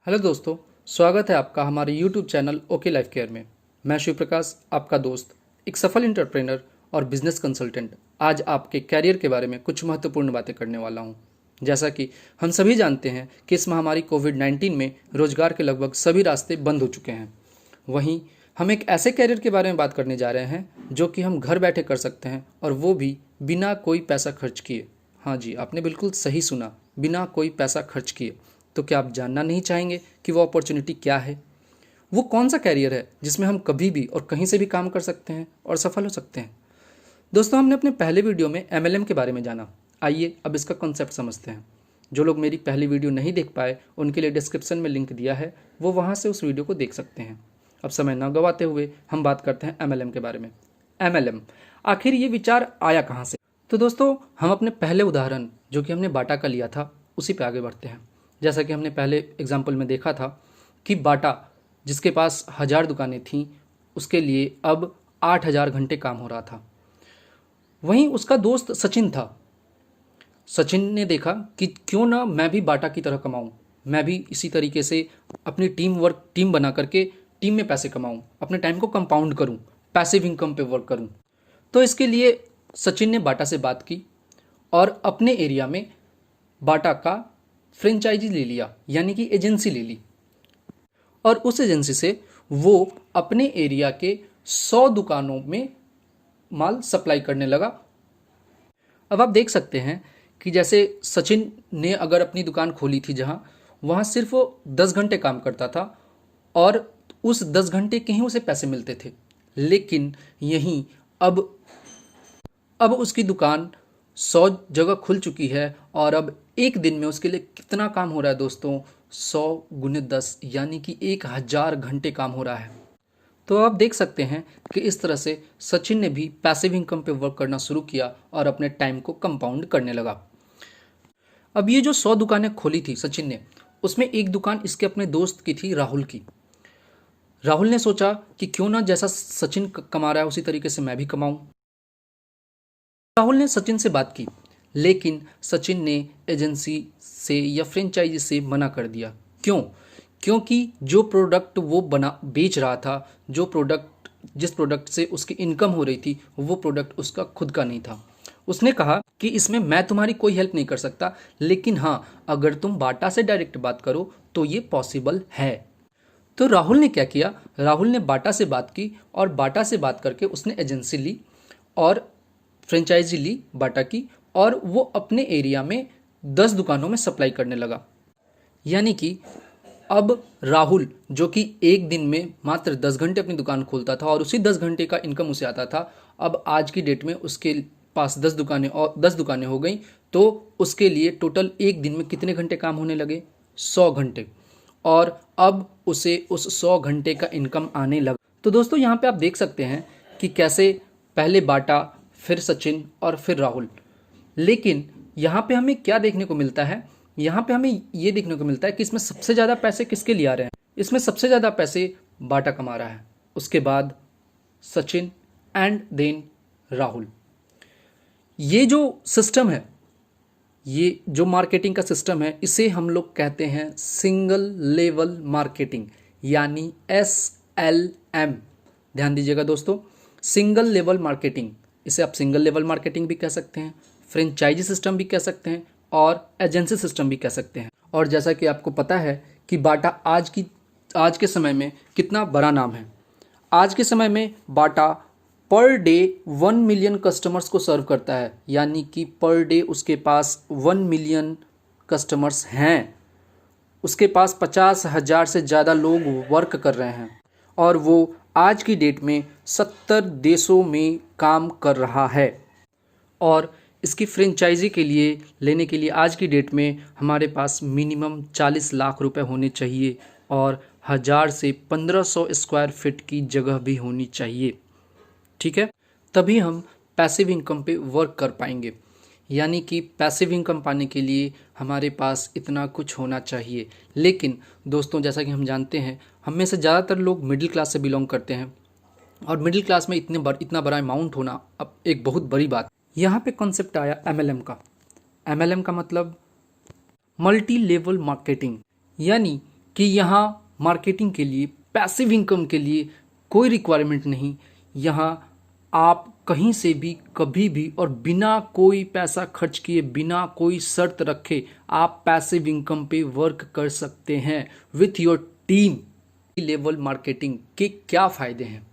Hello दोस्तों, स्वागत है आपका हमारे YouTube channel okay life care में। मैं शिव प्रकाश, आपका दोस्त, एक सफल एंटरप्रेनर और बिजनेस कंसल्टेंट आज आपके कैरियर के बारे में कुछ महत्वपूर्ण बातें करने वाला हूं। जैसा कि हम सभी जानते हैं कि इस महामारी कोविड-19 में रोजगार के लगभग सभी रास्ते बंद हो चुके हैं। वहीं हम एक ऐसे कैरियर के बारे में बात करने जा रहे हैं जो कि हम घर बैठे कर सकते हैं, और वो भी बिना कोई पैसा खर्च किए। हाँ जी, आपने बिल्कुल सही सुना, बिना कोई पैसा खर्च किए। तो क्या आप जानना नहीं चाहेंगे कि वो अपॉर्चुनिटी क्या है? वो कौन सा कैरियर है जिसमें हम कभी भी और कहीं से भी काम कर सकते हैं और सफल हो सकते हैं? दोस्तों, हमने अपने पहले वीडियो में MLM के बारे में जाना। आइए अब इसका कॉन्सेप्ट समझते हैं। जो लोग मेरी पहली वीडियो नहीं देख पाए, उनके लिए डिस्क्रिप्शन में लिंक दिया है, वो वहाँ से उस वीडियो को देख सकते हैं। अब समय न गवाते हुए हम बात करते हैं MLM के बारे में। MLM आखिर ये विचार आया कहाँ से? तो दोस्तों, हम अपने पहले उदाहरण जो कि हमने बाटा का लिया था, उसी पे आगे बढ़ते हैं। जैसा कि हमने पहले एग्जाम्पल में देखा था कि बाटा जिसके पास 1000 दुकानें थीं, उसके लिए अब 8000 घंटे काम हो रहा था। वहीं उसका दोस्त सचिन था। सचिन ने देखा कि क्यों ना मैं भी बाटा की तरह कमाऊं, मैं भी इसी तरीके से अपनी टीम बना करके टीम में पैसे कमाऊं, अपने टाइम को कंपाउंड करूं, पैसिव इनकम पे वर्क करूं। तो इसके लिए सचिन ने बाटा से बात की और अपने एरिया में बाटा का फ्रेंचाइजी ले लिया, यानी कि एजेंसी ले ली। और उस एजेंसी से वो अपने एरिया के 100 दुकानों में माल सप्लाई करने लगा। अब आप देख सकते हैं कि जैसे सचिन ने अगर अपनी दुकान खोली थी जहां, वहां सिर्फ वो 10 घंटे काम करता था और उस 10 घंटे के ही उसे पैसे मिलते थे। लेकिन यहीं अब उसकी दुकान 100 जगह खुल चुकी है और अब एक दिन में उसके लिए कितना काम हो रहा है दोस्तों? 100 गुने 10 यानी कि 1000 घंटे काम हो रहा है। तो आप देख सकते हैं कि इस तरह से सचिन ने भी पैसिव इनकम पे वर्क करना शुरू किया और अपने टाइम को कंपाउंड करने लगा। अब ये जो 100 दुकानें खोली थी सचिन ने, उसमें एक दुकान इसके अपने दोस्त की थी, राहुल की। राहुल ने सोचा कि क्यों ना जैसा सचिन कमा रहा है उसी तरीके से मैं भी कमाऊं। राहुल ने सचिन से बात की, लेकिन सचिन ने एजेंसी से या फ्रेंचाइजी से मना कर दिया। क्यों? क्योंकि जो प्रोडक्ट वो बेच रहा था, जिस प्रोडक्ट से उसकी इनकम हो रही थी, वो प्रोडक्ट उसका खुद का नहीं था। उसने कहा कि इसमें मैं तुम्हारी कोई हेल्प नहीं कर सकता, लेकिन हाँ, अगर तुम बाटा से डायरेक्ट बात करो तो ये पॉसिबल है। तो राहुल ने क्या किया? राहुल ने बाटा से बात की और बाटा से बात करके उसने एजेंसी ली और फ्रेंचाइजी ली बाटा की, और वो अपने एरिया में 10 दुकानों में सप्लाई करने लगा। यानी कि अब राहुल, जो कि एक दिन में मात्र 10 घंटे अपनी दुकान खोलता था और उसी 10 घंटे का इनकम उसे आता था, अब आज की डेट में उसके पास 10 दुकानें हो गई। तो उसके लिए टोटल एक दिन में कितने घंटे काम होने लगे? 100 घंटे। और अब उसे उस 100 घंटे का इनकम आने लगा। तो दोस्तों, यहाँ पे आप देख सकते हैं कि कैसे पहले बाटा, फिर सचिन और फिर राहुल। लेकिन यहाँ पे हमें क्या देखने को मिलता है? यहाँ पे हमें ये देखने को मिलता है कि इसमें सबसे ज़्यादा पैसे किसके लिए आ रहे हैं? इसमें सबसे ज़्यादा पैसे बाटा कमा रहा है, उसके बाद सचिन एंड देन राहुल। ये जो सिस्टम है, ये जो मार्केटिंग का सिस्टम है, इसे हम लोग कहते हैं सिंगल लेवल मार्केटिंग, यानी SLM। ध्यान दीजिएगा दोस्तों, सिंगल लेवल मार्केटिंग। इसे आप सिंगल लेवल मार्केटिंग भी कह सकते हैं, फ्रेंचाइजी सिस्टम भी कह सकते हैं और एजेंसी सिस्टम भी कह सकते हैं। और जैसा कि आपको पता है कि बाटा आज के समय में कितना बड़ा नाम है। आज के समय में बाटा पर डे 1 मिलियन कस्टमर्स को सर्व करता है, यानी कि पर डे उसके पास 1 मिलियन कस्टमर्स हैं। उसके पास 50,000 से ज़्यादा लोग वर्क कर रहे हैं और वो आज की डेट में 70 देशों में काम कर रहा है। और इसकी फ्रेंचाइजी लेने के लिए आज की डेट में हमारे पास मिनिमम 40 लाख रुपए होने चाहिए और 1000 से 1500 स्क्वायर फीट की जगह भी होनी चाहिए। ठीक है, तभी हम पैसिव इनकम पे वर्क कर पाएंगे। यानी कि पैसिव इनकम पाने के लिए हमारे पास इतना कुछ होना चाहिए। लेकिन दोस्तों, जैसा कि हम जानते हैं, हम में से ज़्यादातर लोग मिडिल क्लास से बिलोंग करते हैं और मिडिल क्लास में इतना बड़ा अमाउंट होना अब एक बहुत बड़ी बात। यहाँ पे कॉन्सेप्ट आया MLM का। MLM का मतलब मल्टी लेवल मार्केटिंग, यानी कि यहाँ मार्केटिंग के लिए, पैसिव इनकम के लिए कोई रिक्वायरमेंट नहीं। यहाँ आप कहीं से भी, कभी भी और बिना कोई पैसा खर्च किए, बिना कोई शर्त रखे आप पैसिव इनकम पे वर्क कर सकते हैं with your team. Level marketing के क्या फ़ायदे हैं?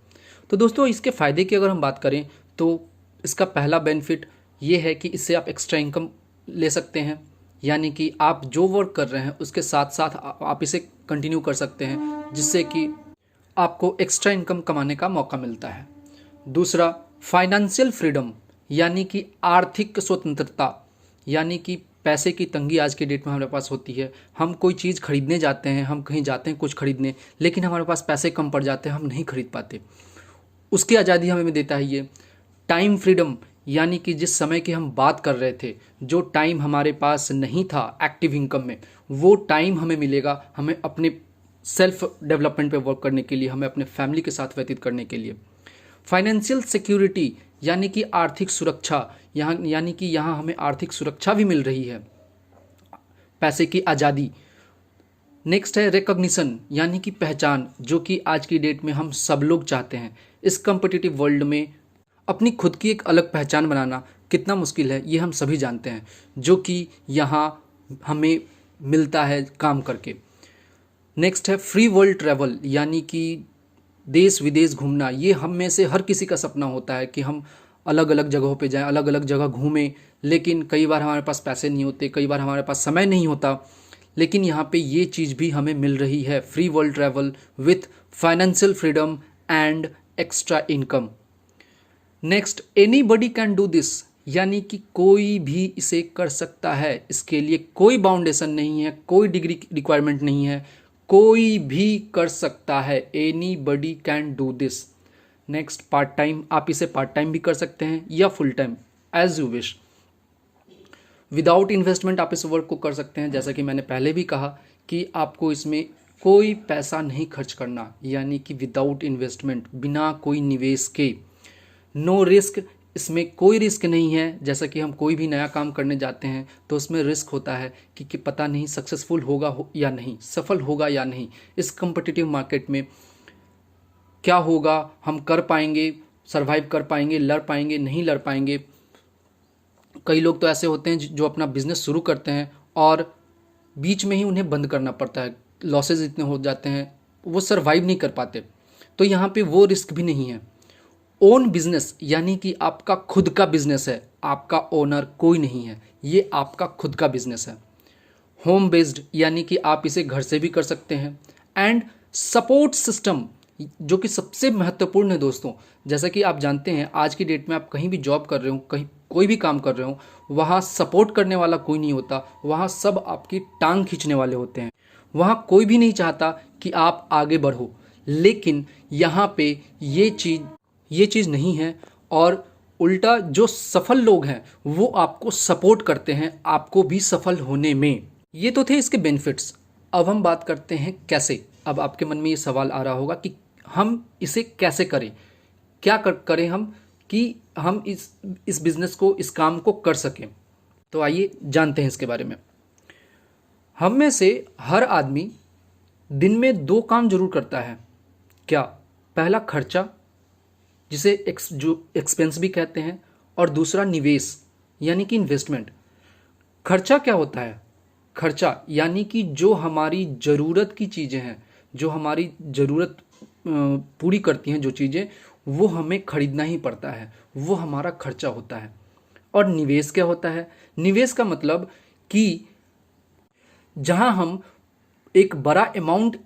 तो दोस्तों, इसके फ़ायदे की अगर हम बात करें तो इसका पहला बेनिफिट ये है कि इससे आप एक्स्ट्रा इनकम ले सकते हैं, यानी कि आप जो वर्क कर रहे हैं उसके साथ साथ आप इसे कंटिन्यू कर सकते हैं, जिससे कि आपको एक्स्ट्रा इनकम कमाने का मौका मिलता है। दूसरा, फाइनेंशियल फ्रीडम, यानी कि आर्थिक स्वतंत्रता। यानी कि पैसे की तंगी आज के डेट में हमारे पास होती है। हम कोई चीज़ खरीदने जाते हैं, हम कहीं जाते हैं कुछ खरीदने, लेकिन हमारे पास पैसे कम पड़ जाते हैं, हम नहीं खरीद पाते। उसकी आज़ादी हमें देता है ये। टाइम फ्रीडम, यानी कि जिस समय की हम बात कर रहे थे, जो टाइम हमारे पास नहीं था एक्टिव इनकम में, वो टाइम हमें मिलेगा हमें अपने सेल्फ डेवलपमेंट पे वर्क करने के लिए, हमें अपने फैमिली के साथ व्यतीत करने के लिए। फाइनेंशियल सिक्योरिटी, यानी कि आर्थिक सुरक्षा, यानी कि यहाँ हमें आर्थिक सुरक्षा भी मिल रही है, पैसे की आज़ादी। नेक्स्ट है रिकॉग्निशन, यानी कि पहचान, जो कि आज की डेट में हम सब लोग चाहते हैं। इस कॉम्पिटिटिव वर्ल्ड में अपनी खुद की एक अलग पहचान बनाना कितना मुश्किल है, ये हम सभी जानते हैं, जो कि यहाँ हमें मिलता है काम करके। नेक्स्ट है फ्री वर्ल्ड ट्रैवल, यानी कि देश विदेश घूमना। ये हम में से हर किसी का सपना होता है कि हम अलग अलग जगहों पे जाएं, अलग अलग जगह घूमें, लेकिन कई बार हमारे पास पैसे नहीं होते, कई बार हमारे पास समय नहीं होता। लेकिन यहाँ पे ये चीज़ भी हमें मिल रही है, free world travel with financial freedom and extra income. Next, anybody can do this, यानी कि कोई भी इसे कर सकता है। इसके लिए कोई बाउंडेशन नहीं है, कोई डिग्री रिक्वायरमेंट नहीं है, कोई भी कर सकता है। Anybody can do this. Next, part time, आप इसे पार्ट टाइम भी कर सकते हैं या full time, as you wish. Without investment आप इस वर्क को कर सकते हैं, जैसा कि मैंने पहले भी कहा कि आपको इसमें कोई पैसा नहीं खर्च करना, यानी कि विदाउट इन्वेस्टमेंट, बिना कोई निवेश के। नो रिस्क, इसमें कोई रिस्क नहीं है। जैसा कि हम कोई भी नया काम करने जाते हैं तो उसमें रिस्क होता है कि पता नहीं सक्सेसफुल होगा या नहीं, सफल होगा या नहीं, इस कम्पिटिटिव मार्केट में क्या होगा, हम कर पाएंगे, सरवाइव कर पाएंगे, लड़ पाएंगे, नहीं लड़ पाएंगे। कई लोग तो ऐसे होते हैं जो अपना बिजनेस शुरू करते हैं और बीच में ही उन्हें बंद करना पड़ता है, लॉसेज इतने हो जाते हैं, वो सरवाइव नहीं कर पाते। तो यहाँ पे वो रिस्क भी नहीं है। ओन बिजनेस, यानी कि आपका खुद का बिजनेस है, आपका ओनर कोई नहीं है, ये आपका खुद का बिजनेस है। होम बेस्ड, यानी कि आप इसे घर से भी कर सकते हैं। एंड सपोर्ट सिस्टम, जो कि सबसे महत्वपूर्ण है दोस्तों। जैसा कि आप जानते हैं आज की डेट में आप कहीं भी जॉब कर रहे हो, कहीं कोई भी काम कर रहे हो, वहाँ सपोर्ट करने वाला कोई नहीं होता, वहाँ सब आपकी टांग खींचने वाले होते हैं। वहाँ कोई भी नहीं चाहता कि आप आगे बढ़ो, लेकिन यहाँ पे ये चीज़ नहीं है। और उल्टा जो सफल लोग हैं वो आपको सपोर्ट करते हैं आपको भी सफल होने में। ये तो थे इसके बेनिफिट्स। अब हम बात करते हैं कैसे। अब आपके मन में ये सवाल आ रहा होगा कि हम इसे कैसे करें, क्या करें हम कि हम इस बिज़नेस को, इस काम को कर सकें। तो आइए जानते हैं इसके बारे में। हम में से हर आदमी दिन में 2 काम जरूर करता है। क्या? पहला खर्चा, जिसे एक्सपेंस भी कहते हैं, और दूसरा निवेश, यानी कि इन्वेस्टमेंट। खर्चा क्या होता है? खर्चा यानी कि जो हमारी ज़रूरत की चीज़ें हैं, जो हमारी ज़रूरत पूरी करती हैं जो चीज़ें, वो हमें खरीदना ही पड़ता है, वो हमारा खर्चा होता है। और निवेश क्या होता है? निवेश का मतलब कि जहां हम एक बड़ा अमाउंट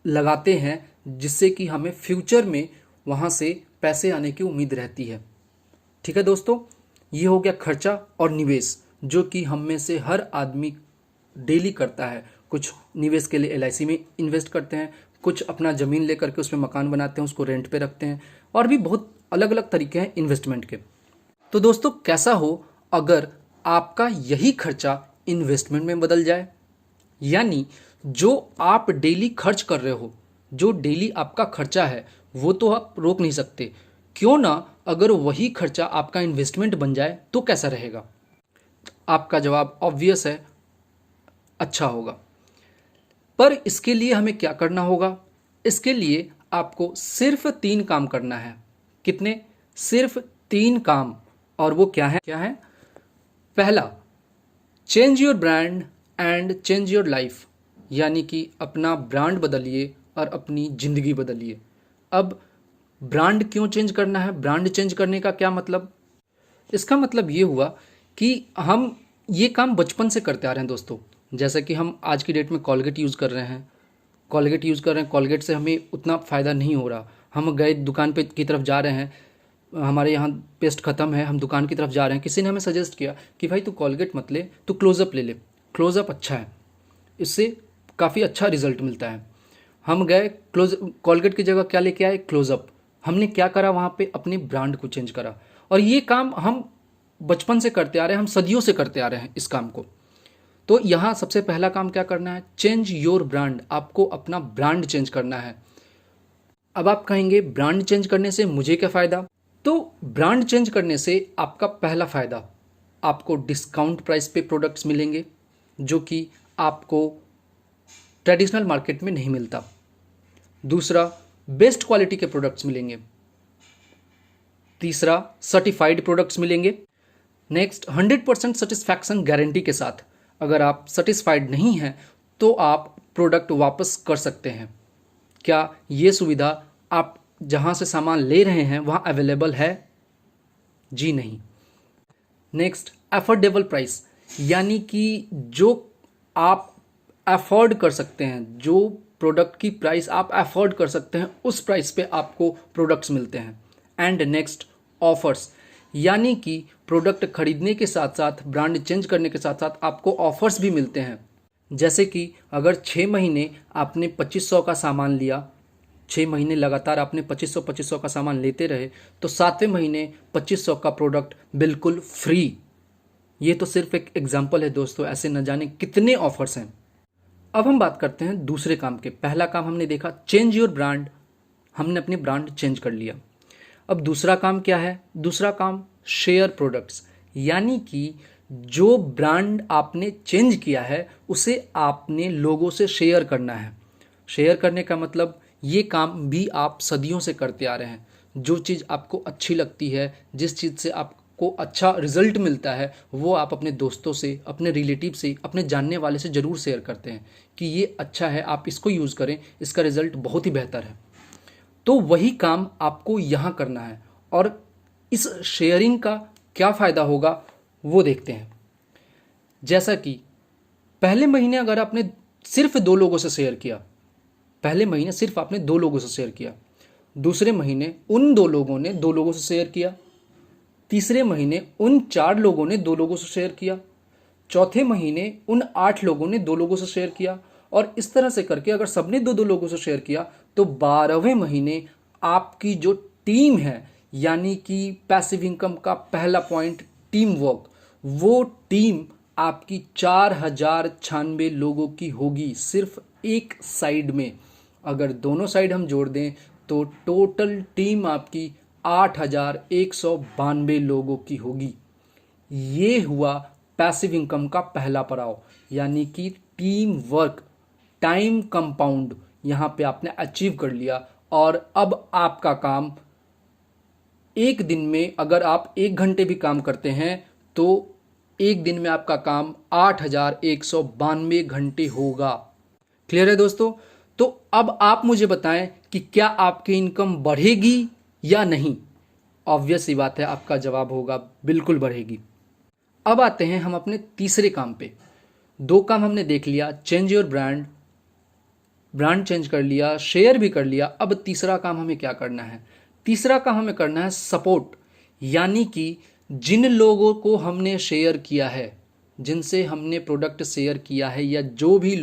लगाते हैं जिससे कि हमें फ्यूचर में वहां से पैसे आने की उम्मीद रहती है। ठीक है दोस्तों, ये हो गया खर्चा और निवेश, जो कि हम में से हर आदमी डेली करता है। कुछ निवेश के लिए एलआईसी में इन्वेस्ट करते हैं, कुछ अपना ज़मीन लेकर के उसमें मकान बनाते हैं, उसको रेंट पे रखते हैं, और भी बहुत अलग अलग तरीके हैं इन्वेस्टमेंट के। तो दोस्तों, कैसा हो अगर आपका यही खर्चा इन्वेस्टमेंट में बदल जाए? यानी जो आप डेली खर्च कर रहे हो, जो डेली आपका खर्चा है, वो तो आप रोक नहीं सकते। क्यों ना अगर वही खर्चा आपका इन्वेस्टमेंट बन जाए तो कैसा रहेगा? आपका जवाब ऑब्वियस है, अच्छा होगा। पर इसके लिए हमें क्या करना होगा? इसके लिए आपको सिर्फ 3 काम करना है। कितने? सिर्फ 3 काम। और वो क्या है? पहला, change your brand and change your life, यानी कि अपना ब्रांड बदलिए और अपनी जिंदगी बदलिए। अब ब्रांड क्यों चेंज करना है? ब्रांड चेंज करने का क्या मतलब? इसका मतलब ये हुआ कि हम ये काम बचपन से करते आ रहे हैं दोस्तों। जैसे कि हम आज की डेट में कॉलगेट यूज़ कर रहे हैं, कॉलगेट से हमें उतना फ़ायदा नहीं हो रहा। हम गए दुकान पे की तरफ जा रहे हैं, हमारे यहाँ पेस्ट ख़त्म है, हम दुकान की तरफ जा रहे हैं, किसी ने हमें सजेस्ट किया कि भाई तू कॉलगेट मत ले, तू क्लोज़अप ले ले, क्लोज़अप अच्छा है, इससे काफ़ी अच्छा रिजल्ट मिलता है। हम गए कॉलगेट की जगह क्या लेके आए? क्लोज़अप। हमने क्या करा वहाँ पे? अपने ब्रांड को चेंज करा। और ये काम हम बचपन से करते आ रहे हैं, हम सदियों से करते आ रहे हैं इस काम को। तो यहाँ सबसे पहला काम क्या करना है? Change your brand. आपको अपना ब्रांड चेंज करना है। अब आप कहेंगे ब्रांड चेंज करने से मुझे क्या फ़ायदा? तो ब्रांड चेंज करने से आपका पहला फ़ायदा, आपको डिस्काउंट प्राइस पे प्रोडक्ट्स मिलेंगे जो कि आपको ट्रेडिशनल मार्केट में नहीं मिलता। दूसरा, बेस्ट क्वालिटी के प्रोडक्ट्स मिलेंगे। तीसरा, सर्टिफाइड प्रोडक्ट्स मिलेंगे। नेक्स्ट, 100% सेटिस्फैक्शन गारंटी के साथ। अगर आप सेटिस्फाइड नहीं हैं तो आप प्रोडक्ट वापस कर सकते हैं। क्या ये सुविधा आप जहां से सामान ले रहे हैं वहां अवेलेबल है? जी नहीं। नेक्स्ट, अफोर्डेबल प्राइस, यानी कि जो आप अफोर्ड कर सकते हैं, जो प्रोडक्ट की प्राइस आप अफोर्ड कर सकते हैं, उस प्राइस पे आपको प्रोडक्ट्स मिलते हैं। एंड नेक्स्ट, ऑफर्स, यानी कि प्रोडक्ट खरीदने के साथ साथ, ब्रांड चेंज करने के साथ साथ आपको ऑफर्स भी मिलते हैं। जैसे कि अगर 6 महीने आपने 2500 का सामान लिया, 6 महीने लगातार आपने 2500 का सामान लेते रहे, तो 7वें महीने 2500 का प्रोडक्ट बिल्कुल फ्री। ये तो सिर्फ एक एग्जाम्पल है दोस्तों, ऐसे न जाने कितने ऑफर्स हैं। अब हम बात करते हैं दूसरे काम के। पहला काम हमने देखा चेंज योर ब्रांड, हमने अपनी ब्रांड चेंज कर लिया। अब दूसरा काम क्या है? दूसरा काम शेयर प्रोडक्ट्स, यानी कि जो ब्रांड आपने चेंज किया है उसे आपने लोगों से शेयर करना है। शेयर करने का मतलब ये काम भी आप सदियों से करते आ रहे हैं। जो चीज़ आपको अच्छी लगती है, जिस चीज़ से आपको अच्छा रिजल्ट मिलता है, वो आप अपने दोस्तों से, अपने रिलेटिव से, अपने जानने वाले से ज़रूर शेयर करते हैं कि ये अच्छा है, आप इसको यूज़ करें, इसका रिजल्ट बहुत ही बेहतर है। तो वही काम आपको यहाँ करना है। और इस शेयरिंग का क्या फ़ायदा होगा वो देखते हैं। जैसा कि पहले महीने अगर आपने सिर्फ 2 लोगों से शेयर किया, पहले महीने सिर्फ आपने 2 लोगों से शेयर किया, दूसरे महीने उन 2 लोगों ने 2 लोगों से शेयर किया, तीसरे महीने उन 4 लोगों ने 2 लोगों से शेयर किया, चौथे महीने उन 8 लोगों ने 2 लोगों से शेयर किया, और इस तरह से करके अगर सबने 2-2 लोगों से शेयर किया तो 12वें महीने आपकी जो टीम है, यानी कि पैसिव इनकम का पहला पॉइंट टीम वर्क, वो टीम आपकी 4096 लोगों की होगी सिर्फ एक साइड में। अगर दोनों साइड हम जोड़ दें तो टोटल टीम आपकी 8192 लोगों की होगी। ये हुआ पैसिव इनकम का पहला पड़ाव, यानी कि टीम वर्क, टाइम कंपाउंड यहाँ पे आपने अचीव कर लिया। और अब आपका काम एक दिन में, अगर आप 1 घंटे भी काम करते हैं तो एक दिन में आपका काम 8192 घंटे होगा। क्लियर है दोस्तों? तो अब आप मुझे बताएं कि क्या आपकी इनकम बढ़ेगी या नहीं? ऑब्वियस सी बात है, आपका जवाब होगा बिल्कुल बढ़ेगी। अब आते हैं हम अपने तीसरे काम पे। 2 काम हमने देख लिया, change your brand, brand change कर लिया, शेयर भी कर लिया। अब तीसरा काम हमें क्या करना है? तीसरा काम हमें करना है सपोर्ट, यानी कि जिन लोगों को हमने शेयर किया है, जिनसे हमने प्रोडक्ट शेयर किया है, या जो भी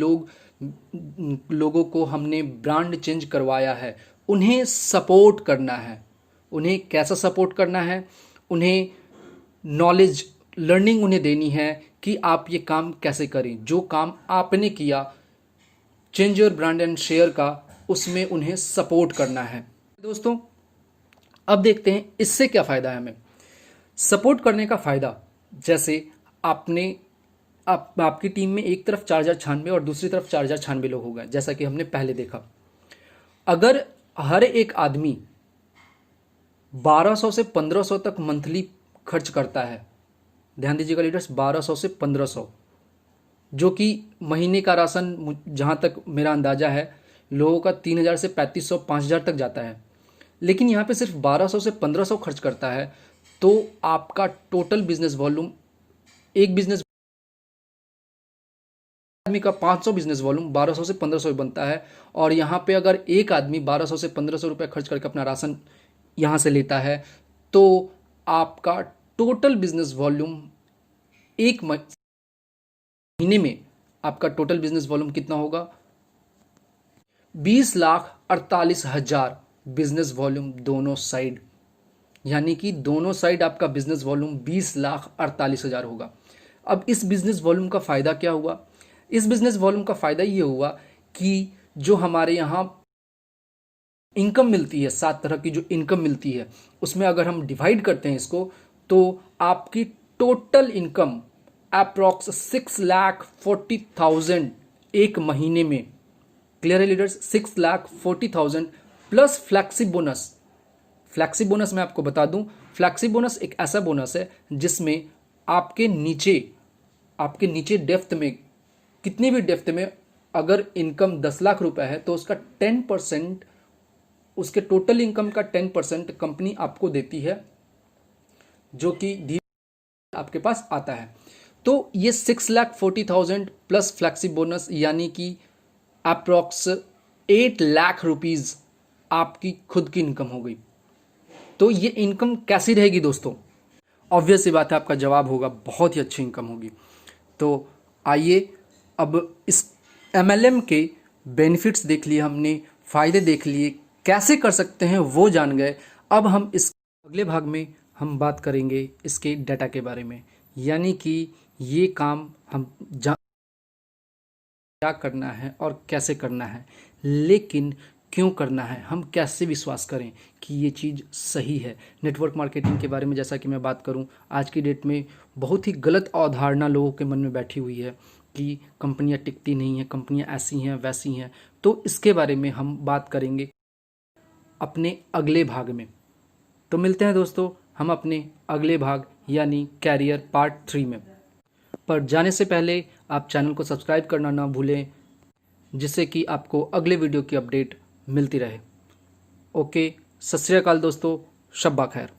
लोगों को हमने ब्रांड चेंज करवाया है, उन्हें सपोर्ट करना है। उन्हें कैसा सपोर्ट करना है? उन्हें नॉलेज, लर्निंग उन्हें देनी है कि आप ये काम कैसे करें। जो काम आपने किया change your brand and share का, उसमें उन्हें सपोर्ट करना है। दोस्तों अब देखते हैं इससे क्या फ़ायदा है हमें। सपोर्ट करने का फ़ायदा, जैसे आपने आपकी टीम में एक तरफ 4096 और दूसरी तरफ 4096 लोग हो गए, जैसा कि हमने पहले देखा। अगर हर एक आदमी 1200 से 1500 तक मंथली खर्च करता है, ध्यान दीजिएगा लीडर्स, 1200 से 1500, जो कि महीने का राशन जहाँ तक मेरा अंदाजा है लोगों का 3000 से 3500 5000 तक जाता है, लेकिन यहाँ पे सिर्फ 1200 से 1500 खर्च करता है, तो आपका टोटल बिजनेस वॉल्यूम, एक बिजनेस आदमी का 500 बिजनेस वॉल्यूम 1200 से 1500 बनता है। और यहाँ पे अगर एक आदमी 1200 से 1500 रुपये खर्च करके अपना राशन यहाँ से लेता है, तो आपका टोटल बिजनेस वॉल्यूम एक महीने में आपका टोटल बिजनेस वॉल्यूम कितना होगा? 20,48,000 बिजनेस वॉल्यूम दोनों साइड, यानी कि दोनों साइड आपका बिजनेस वॉल्यूम 20,48,000 होगा। अब इस बिजनेस वॉल्यूम का फायदा क्या हुआ? इस बिजनेस वॉल्यूम का फायदा ये हुआ कि जो हमारे यहाँ इनकम मिलती है, 7 तरह की जो इनकम मिलती है, उसमें अगर हम डिवाइड करते हैं इसको, तो आपकी टोटल इनकम अप्रॉक्स 6,40,000 एक महीने में। क्लियर है leaders? 6,40,000 plus flexi bonus. Flexi bonus मैं आपको बता दूं, फ्लैक्सी बोनस एक ऐसा बोनस है जिसमें आपके नीचे डेप्थ में, कितनी भी डेप्थ में अगर इनकम 10 लाख रुपए है तो उसका 10%, उसके टोटल इनकम का 10% कंपनी आपको देती है, जो कि धीरे आपके पास आता है। तो ये 6,40,000 प्लस फ्लैक्सी बोनस, यानी कि अप्रॉक्स 8 लाख रुपीज आपकी खुद की इनकम हो गई। तो ये इनकम कैसी रहेगी दोस्तों? ऑब्वियस सी बात है, आपका जवाब होगा बहुत ही अच्छी इनकम होगी। तो आइए अब इस MLM के बेनिफिट्स देख लिए हमने, फ़ायदे देख लिए, कैसे कर सकते हैं वो जान गए। अब हम इस अगले भाग में हम बात करेंगे इसके डाटा के बारे में, यानी कि ये काम हम क्या करना है और कैसे करना है, लेकिन क्यों करना है, हम कैसे विश्वास करें कि ये चीज़ सही है। नेटवर्क मार्केटिंग के बारे में जैसा कि मैं बात करूं, आज की डेट में बहुत ही गलत अवधारणा लोगों के मन में बैठी हुई है कि कंपनियां टिकती नहीं हैं, कंपनियां ऐसी हैं वैसी हैं। तो इसके बारे में हम बात करेंगे अपने अगले भाग में। तो मिलते हैं दोस्तों हम अपने अगले भाग यानी कैरियर पार्ट 3 में। पर जाने से पहले आप चैनल को सब्सक्राइब करना ना भूलें, जिससे कि आपको अगले वीडियो की अपडेट मिलती रहे। ओके, सत श्री अकाल दोस्तों, शब्बा खैर।